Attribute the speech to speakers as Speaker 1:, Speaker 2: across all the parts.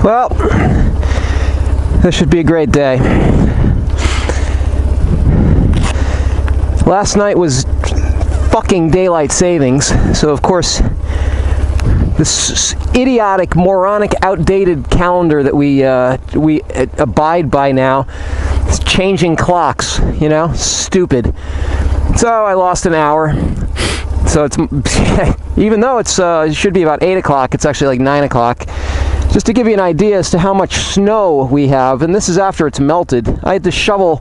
Speaker 1: Well, this should be a great day. Last night was fucking daylight savings, so of course this idiotic, moronic, outdated calendar that we abide by now, it's changing clocks, you know, stupid. So I lost an hour. So it's even though it's it should be about 8 o'clock, it's actually like 9 o'clock. Just to give you an idea as to how much snow we have, and this is after it's melted. I had to shovel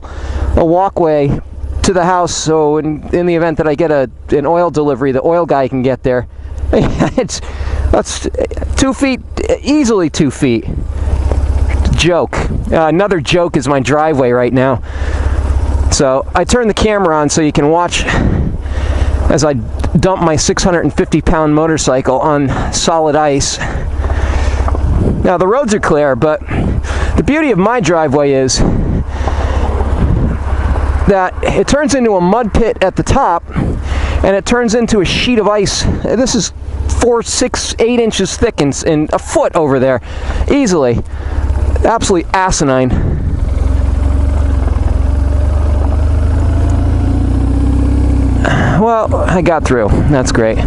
Speaker 1: a walkway to the house, so in the event that I get an oil delivery, the oil guy can get there. That's 2 feet, easily 2 feet. Joke. Another joke is my driveway right now. So I turned the camera on so you can watch as I dump my 650-pound motorcycle on solid ice. Now the roads are clear, but the beauty of my driveway is that it turns into a mud pit at the top, and it turns into a sheet of ice. This is 4, 6, 8 inches thick and a foot over there, easily. Absolutely asinine. Well, I got through. That's great.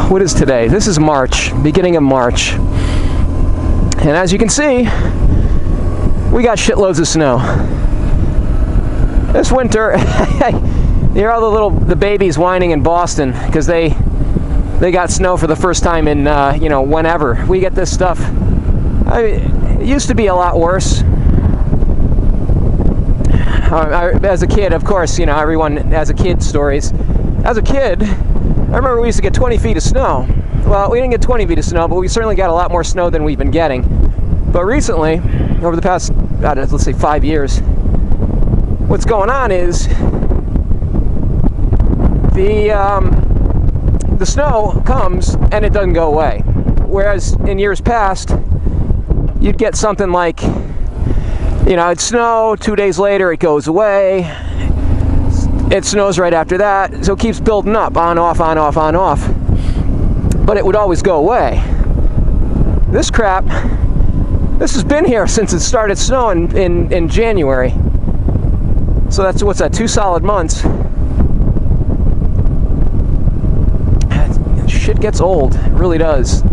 Speaker 1: What is today? This is March, beginning of March. And as you can see, we got shitloads of snow. This winter, you hear all the babies whining in Boston because they got snow for the first time in you know, whenever. We get this stuff. It used to be a lot worse. As a kid, of course, you know, everyone has a kid stories. As a kid, I remember we used to get 20 feet of snow. Well, we didn't get 20 feet of snow, but we certainly got a lot more snow than we've been getting. But recently, over the past, let's say 5 years, what's going on is the snow comes and it doesn't go away. Whereas in years past, you'd get something like, you know, it'd snow, 2 days later it goes away, it snows right after that, so it keeps building up, on, off, on, off, on, off. But it would always go away. This crap, this has been here since it started snowing in January. So that's, what's that, 2 solid months. Shit gets old, it really does.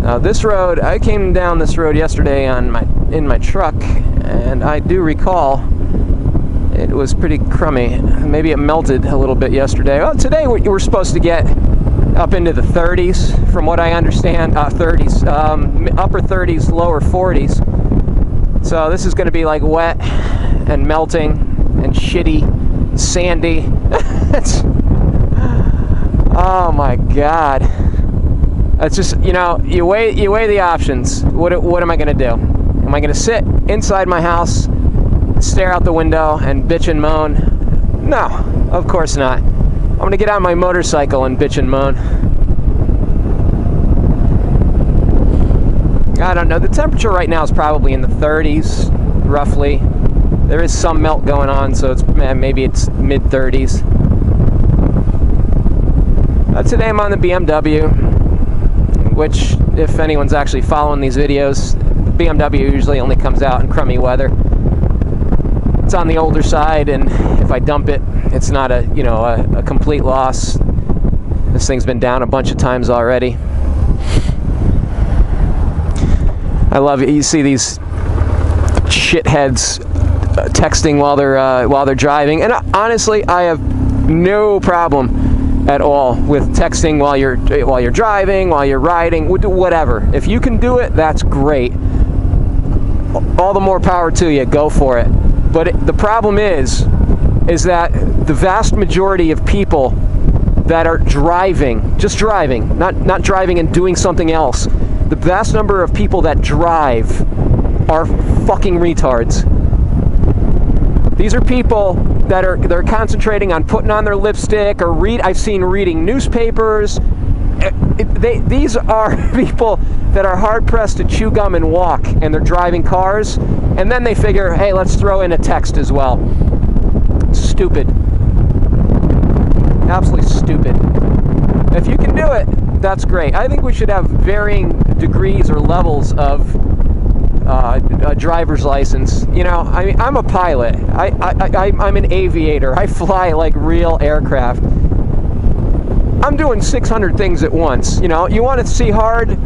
Speaker 1: Now this road, I came down this road yesterday in my truck, and I do recall it was pretty crummy. Maybe it melted a little bit yesterday. Well, today we're supposed to get up into the 30s, from what I understand. 30s, upper 30s, lower 40s. So this is going to be like wet and melting and shitty, sandy. Oh my God. It's just, you know, you weigh the options. What am I going to do? Am I going to sit inside my house, stare out the window, and bitch and moan? No, of course not. I'm going to get on my motorcycle and bitch and moan. I don't know. The temperature right now is probably in the 30s, roughly. There is some melt going on, so maybe it's mid-30s. Today I'm on the BMW, which, if anyone's actually following these videos, the BMW usually only comes out in crummy weather. It's on the older side, and if I dump it, it's not a, you know, a complete loss. This thing's been down a bunch of times already. I love it. You see these shitheads texting while they're driving, and honestly, I have no problem at all with texting while you're driving, while you're riding, whatever. If you can do it, that's great. All the more power to you. Go for it. But the problem is that the vast majority of people that are driving, just driving, not driving and doing something else, the vast number of people that drive are fucking retards. These are people that are concentrating on putting on their lipstick or I've seen reading newspapers. These are people that are hard-pressed to chew gum and walk, and they're driving cars, and then they figure, hey, let's throw in a text as well. Stupid. Absolutely stupid. If you can do it, that's great. I think we should have varying degrees or levels of a driver's license. You know, I mean, I'm a pilot. I'm an aviator. I fly like real aircraft. I'm doing 600 things at once. You know, you want to see hard,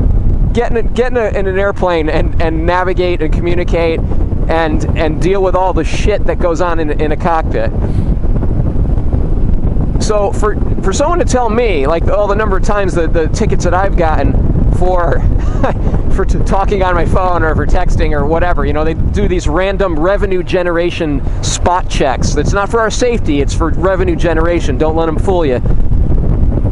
Speaker 1: get in an airplane and navigate and communicate and deal with all the shit that goes on in a cockpit. So for someone to tell me, like all the number of times the tickets that I've gotten for talking on my phone or for texting or whatever, you know, they do these random revenue generation spot checks. That's not for our safety, it's for revenue generation. Don't let them fool you.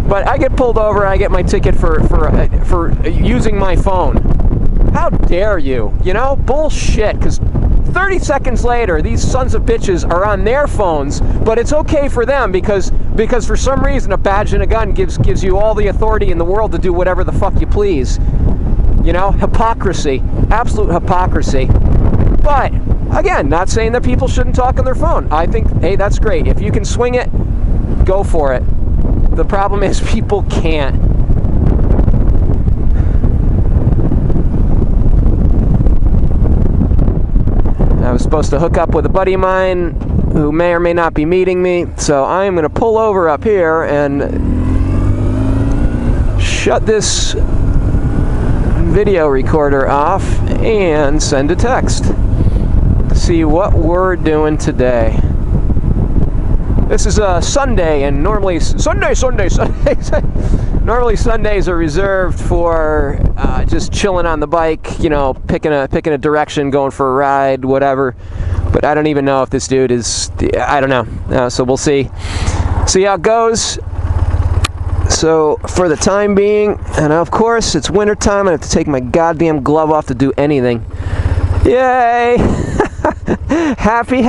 Speaker 1: But I get pulled over, I get my ticket for using my phone. How dare you? You know, bullshit, because 30 seconds later, these sons of bitches are on their phones, but it's okay for them because for some reason a badge and a gun gives you all the authority in the world to do whatever the fuck you please. You know, hypocrisy, absolute hypocrisy. But again, not saying that people shouldn't talk on their phone. I think, hey, that's great. If you can swing it, go for it. The problem is people can't. I was supposed to hook up with a buddy of mine who may or may not be meeting me, so I'm going to pull over up here and shut this video recorder off and send a text. See what we're doing today. This is a Sunday, and normally Sundays. Normally Sundays are reserved for just chilling on the bike, you know, picking a direction, going for a ride, whatever. But I don't even know if this dude is. I don't know. So we'll see how it goes. So for the time being, and of course it's winter time, I have to take my goddamn glove off to do anything. Yay! Happy.